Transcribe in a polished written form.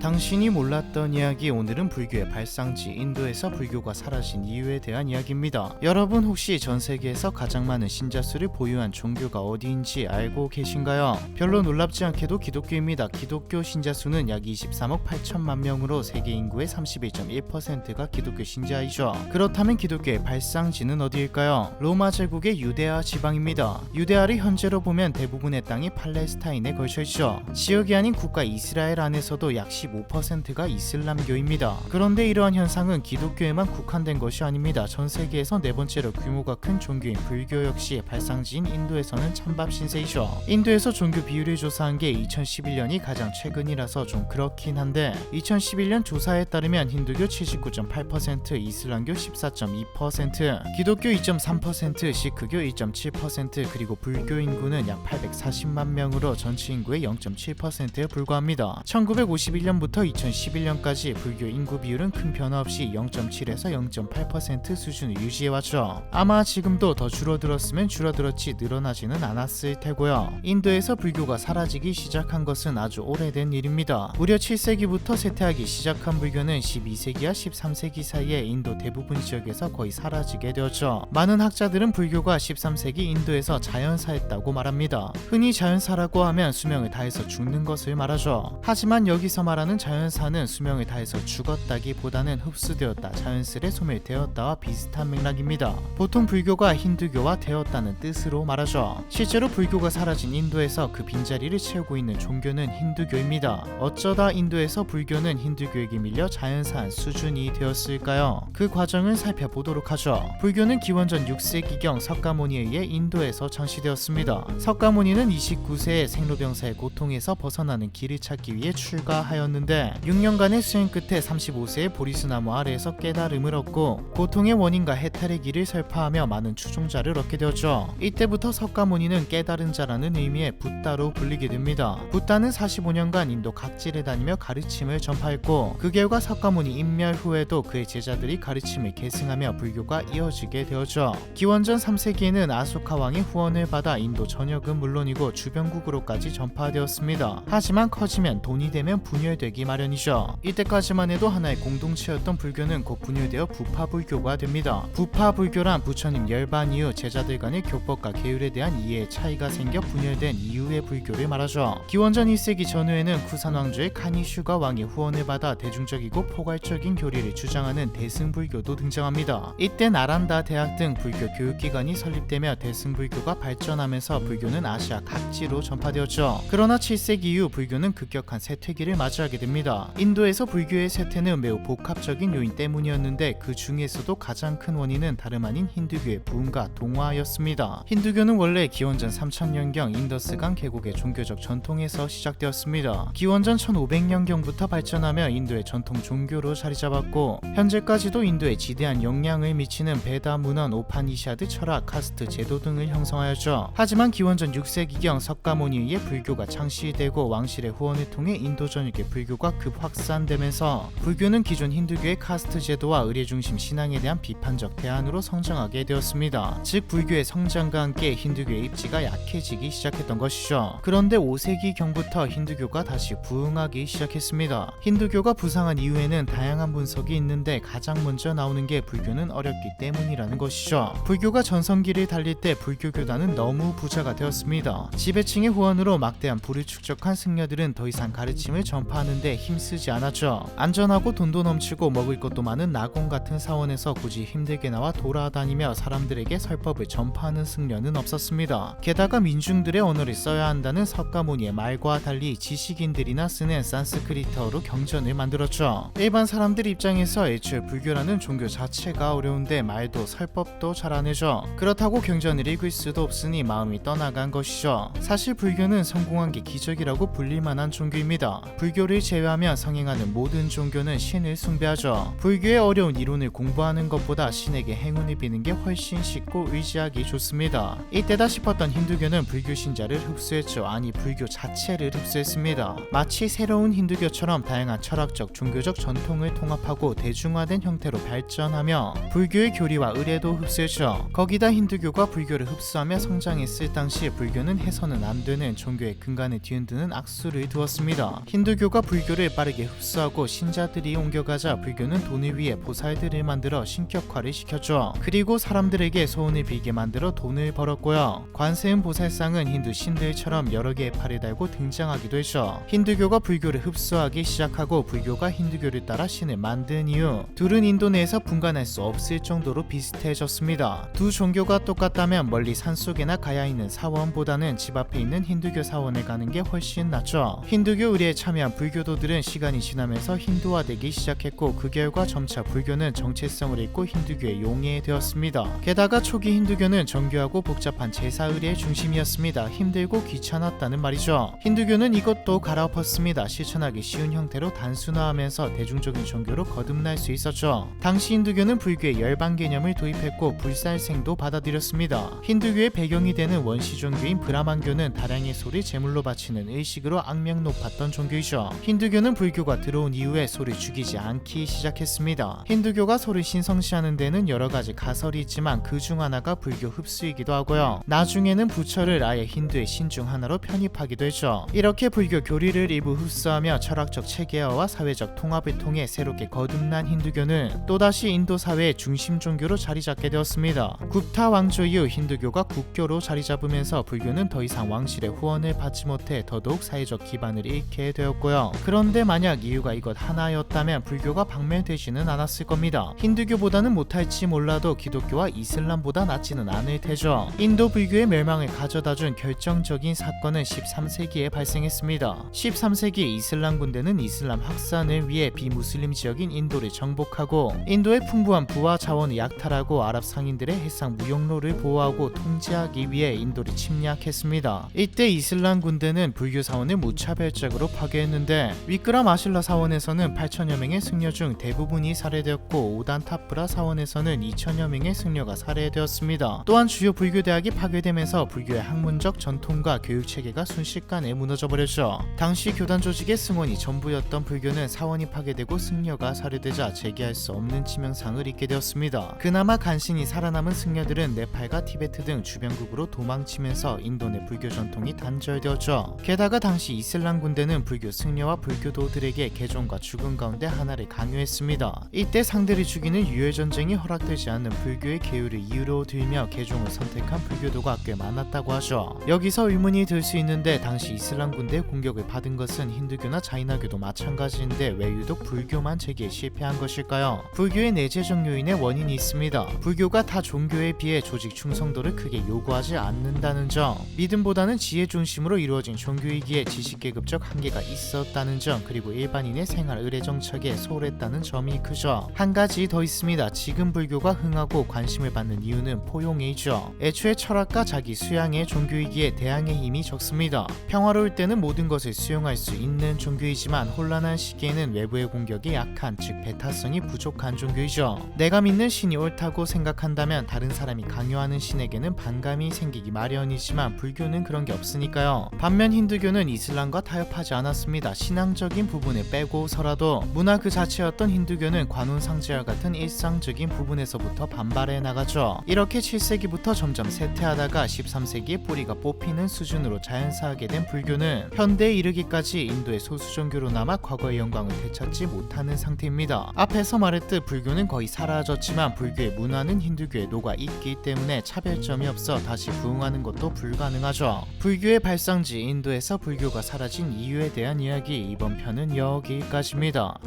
당신이 몰랐던 이야기. 오늘은 불교의 발상지 인도에서 불교가 사라진 이유에 대한 이야기입니다. 여러분 혹시 전 세계에서 가장 많은 신자 수를 보유한 종교가 어디인지 알고 계신가요? 별로 놀랍지 않게도 기독교입니다. 기독교 신자 수는 약 23억 8천만 명으로 세계 인구의 31.1%가 기독교 신자이죠. 그렇다면 기독교의 발상지는 어디일까요? 로마 제국의 유대아 지방입니다. 유대아를 현재로 보면 대부분의 땅이 팔레스타인에 걸쳐있죠. 지역이 아닌 국가 이스라엘 안에서도 약 15%가 이슬람교입니다. 그런데 이러한 현상은 기독교에만 국한된 것이 아닙니다. 전 세계에서 네 번째로 규모가 큰 종교인 불교 역시 발상지인 인도에서는 찬밥 신세이죠. 인도에서 종교 비율을 조사한 게 2011년이 가장 최근이라서 좀 그렇긴 한데 2011년 조사에 따르면 힌두교 79.8%, 이슬람교 14.2%, 기독교 2.3%, 시크교 1.7%, 그리고 불교 인구는 약 840만 명으로 전체 인구의 0.7%에 불과합니다. 1951년부터 2011년까지 불교 인구 비율은 큰 변화 없이 0.7에서 0.8% 수준을 유지해왔죠. 아마 지금도 더 줄어들었으면 줄어들었지 늘어나지는 않았을 테고요. 인도에서 불교가 사라지기 시작한 것은 아주 오래된 일입니다. 무려 7세기부터 쇠퇴하기 시작한 불교는 12세기와 13세기 사이에 인도 대부분 지역에서 거의 사라지게 되었죠. 많은 학자들은 불교가 13세기 인도에서 자연사했다고 말합니다. 흔히 자연사라고 하면 수명을 다해서 죽는 것을 말하죠. 하지만 여기서 말하는 자연사는 수명을 다해서 죽었다기보다는 흡수되었다, 자연스레 소멸되었다와 비슷한 맥락입니다. 보통 불교가 힌두교와 되었다는 뜻으로 말하죠. 실제로 불교가 사라진 인도에서 그 빈자리를 채우고 있는 종교는 힌두교입니다. 어쩌다 인도에서 불교는 힌두교에게 밀려 자연사한 수준이 되었을까요? 그 과정을 살펴보도록 하죠. 불교는 기원전 6세기경 석가모니에 의해 인도에서 창시되었습니다. 석가모니는 29세에 생로병사의 고통에서 벗어나는 길을 찾기 위해 출가하였는데 6년간의 수행 끝에 35세에 보리수나무 아래에서 깨달음을 얻고 고통의 원인과 해탈의 길을 설파하며 많은 추종자를 얻게 되었죠. 이때부터 석가모니는 깨달은 자라는 의미의 붓다로 불리게 됩니다. 붓다는 45년간 인도 각지를 다니며 가르침을 전파했고 그 결과 석가모니 인멸 후에도 그의 제자들이 가르침을 계승하며 불교가 이어지게 되었죠. 기원전 3세기에는 아소카 왕의 후원을 받아 인도 전역은 물론이고 주변국으로까지 전파되었습니다. 하지만 커지면 돈이 되면 분열되기 마련이죠. 이때까지만 해도 하나의 공동체였던 불교는 곧 분열되어 부파불교가 됩니다. 부파불교란 부처님 열반 이후 제자들 간의 교법과 계율에 대한 이해의 차이가 생겨 분열된 이후의 불교를 말하죠. 기원전 1세기 전후에는 쿠산 왕조의 카니슈가 왕의 후원을 받아 대중적이고 포괄적인 교리를 주장하는 대승불교도 등장합니다. 이때 나란다 대학 등 불교 교육기관이 설립되며 대승불교가 발전하면서 불교는 아시아 각지로 전파되었죠. 그러나 7세기 이후 불교는 급격한 쇠퇴기를 맞이하게 됩니다. 인도에서 불교의 쇠퇴는 매우 복합적인 요인 때문이었는데 그 중에서도 가장 큰 원인은 다름 아닌 힌두교의 부흥과 동화였습니다. 힌두교는 원래 기원전 3000년경 인더스강 계곡의 종교적 전통에서 시작되었습니다. 기원전 1500년경부터 발전하며 인도의 전통 종교로 자리잡았고 현재까지도 인도에 지대한 영향을 미치는 베다 문헌, 오파니샤드 철학, 카스트 제도 등을 형성하였죠. 하지만 기원전 6세기경 석가모니에 의해 불교가 창시되고 왕실의 후원을 통해 인도 전역의 불교가 급 확산되면서 불교는 기존 힌두교의 카스트 제도와 의례 중심 신앙에 대한 비판적 대안으로 성장하게 되었습니다. 즉 불교의 성장과 함께 힌두교의 입지가 약해지기 시작했던 것이죠. 그런데 5세기경부터 힌두교가 다시 부흥하기 시작했습니다. 힌두교가 부상한 이유에는 다양한 분석이 있는데 가장 먼저 나오는 게 불교는 어렵기 때문이라는 것이죠. 불교가 전성기를 달릴 때 불교 교단은 너무 부자가 되었습니다. 지배층의 후원으로 막대한 부를 축적한 승려들은 더 이상 가르침을 전파하는 데 힘쓰지 않았죠. 안전하고 돈도 넘치고 먹을 것도 많은 낙원 같은 사원에서 굳이 힘들게 나와 돌아다니며 사람들에게 설법을 전파하는 승려는 없었습니다. 게다가 민중들의 언어를 써야 한다는 석가모니의 말과 달리 지식인들이나 쓰는 산스크리트어로 경전을 만들었죠. 일반 사람들 입장에서 애초에 불교라는 종교 자체가 어려운데 말도 설법도 잘 안 해죠. 그렇다고 경전을 읽을 수도 없으니 마음이 떠나간 것이죠. 사실 불교는 성공한 게 기적이라고 불릴 만한 종교입니다. 불교를 제외하면 성행하는 모든 종교는 신을 숭배하죠. 불교의 어려운 이론을 공부하는 것보다 신에게 행운을 비는 게 훨씬 쉽고 의지하기 좋습니다. 이때다 싶었던 힌두교는 불교 신자를 흡수했죠. 아니, 불교 자체를 흡수했습니다. 마치 새로운 힌두교처럼 다양한 철학적, 종교적 전통을 통합하고 대중화된 형태로 발전하며 불교의 교리와 의례도 흡수했죠. 거기다 힌두교가 불교를 흡수하며 성장했을 당시 불교는 해서는 안 되는 종교의 근간을 뒤흔드는 악수를 두었습니다. 힌두교가 불교를 빠르게 흡수하고 신자들이 옮겨가자 불교는 돈을 위해 보살들을 만들어 신격화를 시켰죠. 그리고 사람들에게 소원을 빌게 만들어 돈을 벌었고요. 관세음 보살상은 힌두 신들처럼 여러 개의 팔을 달고 등장하기도 했죠. 힌두교가 불교를 흡수하기 시작하고 불교가 힌두교를 따라 신을 만든 이후 둘은 인도 내에서 분간할 수 없을 정도로 비슷해졌습니다. 두 종교가 똑같다면 멀리 산속에나 가야 있는 사원보다는 집 앞에 있는 힌두교 사원에 가는 게 훨씬 낫죠. 힌두교 의례에 참여한 불교도들은 시간이 지나면서 힌두화되기 시작했고 그 결과 점차 불교는 정체성을 잃고 힌두교의 용이 되었습니다. 게다가 초기 힌두교는 정교하고 복잡한 제사 의례의 중심이었습니다. 힘들고 귀찮았다는 말이죠. 힌두교는 이것도 갈아엎었습니다. 실천하기 쉬운 형태로 단순화하면서 대중적인 종교로 거듭날 수 있었죠. 당시 힌두교는 불교의 열반 개념을 도입했고 불살생도 받아들였습니다. 힌두교의 배경이 되는 원시 종교인 브라만교는 다량의 소를 제물로 바치는 의식으로 악명 높았던 종교이죠. 힌두교는 불교가 들어온 이후에 소를 죽이지 않기 시작했습니다. 힌두교가 소를 신성시하는 데는 여러 가지 가설이 있지만 그 중 하나가 불교 흡수이기도 하고요. 나중에는 부처를 아예 힌두의 신 중 하나로 편입하기도 했죠. 이렇게 불교 교리를 일부 흡수하며 철학적 체계화와 사회적 통합을 통해 새롭게 거듭난 힌두교는 또다시 인도 사회의 중심 종교로 자리 잡게 되었습니다. 굽타 왕조 이후 힌두교가 국교로 자리 잡으면서 불교는 더 이상 왕실의 후원을 받지 못해 더더욱 사회적 기반을 잃게 되었고요. 그런데 만약 이유가 이것 하나였다면 불교가 박멸되지는 않았을 겁니다. 힌두교보다는 못할지 몰라도 기독교와 이슬람보다 낫지는 않을 테죠. 인도 불교의 멸망을 가져다준 결정적인 사건은 13세기에 발생했습니다. 13세기 이슬람 군대는 이슬람 확산을 위해 비무슬림 지역인 인도를 정복하고 인도의 풍부한 부와 자원을 약탈하고 아랍 상인들의 해상 무역로를 보호하고 통제하기 위해 인도를 침략했습니다. 이때 이슬람 군대는 불교 사원을 무차별적으로 파괴했는데 위크라 마실라 사원에서는 8천여 명의 승려 중 대부분이 살해되었고 오단타프라 사원에서는 2천여 명의 승려가 살해되었습니다. 또한 주요 불교 대학이 파괴되면서 불교의 학문적 전통과 교육 체계가 순식간에 무너져버렸죠. 당시 교단 조직의 승원이 전부였던 불교는 사원이 파괴되고 승려가 살해되자 재기할 수 없는 치명상을 입게 되었습니다. 그나마 간신히 살아남은 승려들은 네팔과 티베트 등 주변국으로 도망치면서 인도 내 불교 전통이 단절되었죠. 게다가 당시 이슬람 군대는 불교 승려와 불교도들에게 개종과 죽음 가운데 하나를 강요했습니다. 이때 상대를 죽이는 유혈전쟁이 허락되지 않는 불교의 계율을 이유로 들며 개종을 선택한 불교도가 꽤 많았다고 하죠. 여기서 의문이 들 수 있는데 당시 이슬람 군대의 공격을 받은 것은 힌두교나 자이나교도 마찬가지인데 왜 유독 불교만 제기에 실패한 것일까요? 불교의 내재적 요인의 원인이 있습니다. 불교가 타 종교에 비해 조직 충성도를 크게 요구하지 않는다는 점, 믿음보다는 지혜 중심으로 이루어진 종교이기에 지식계급적 한계가 있었다는 점, 그리고 일반인의 생활 의례 정착에 소홀했다는 점이 크죠. 한 가지 더 있습니다. 지금 불교가 흥하고 관심을 받는 이유는 포용이죠. 애초에 철학과 자기 수양의 종교이기에 대항의 힘이 적습니다. 평화로울 때는 모든 것을 수용할 수 있는 종교이지만 혼란한 시기에는 외부의 공격이 약한, 즉 배타성이 부족한 종교이죠. 내가 믿는 신이 옳다고 생각한다면 다른 사람이 강요하는 신에게는 반감이 생기기 마련이지만 불교는 그런 게 없으니까요. 반면 힌두교는 이슬람과 타협하지 않았습니다. 신앙적인 부분을 빼고서라도 문화 그 자체였던 힌두교는 관훈상제와 같은 일상적인 부분에서부터 반발해 나가죠. 이렇게 7세기부터 점점 쇠퇴하다가 13세기에 뿌리가 뽑히는 수준으로 자연사하게 된 불교는 현대에 이르기까지 인도의 소수 종교로 남아 과거의 영광을 되찾지 못하는 상태입니다. 앞에서 말했듯 불교는 거의 사라졌지만 불교의 문화는 힌두교에 녹아 있기 때문에 차별점이 없어 다시 부흥하는 것도 불가능하죠. 불교의 발상지 인도에서 불교가 사라진 이유에 대한 이야기, 이번 편은 여기까지입니다.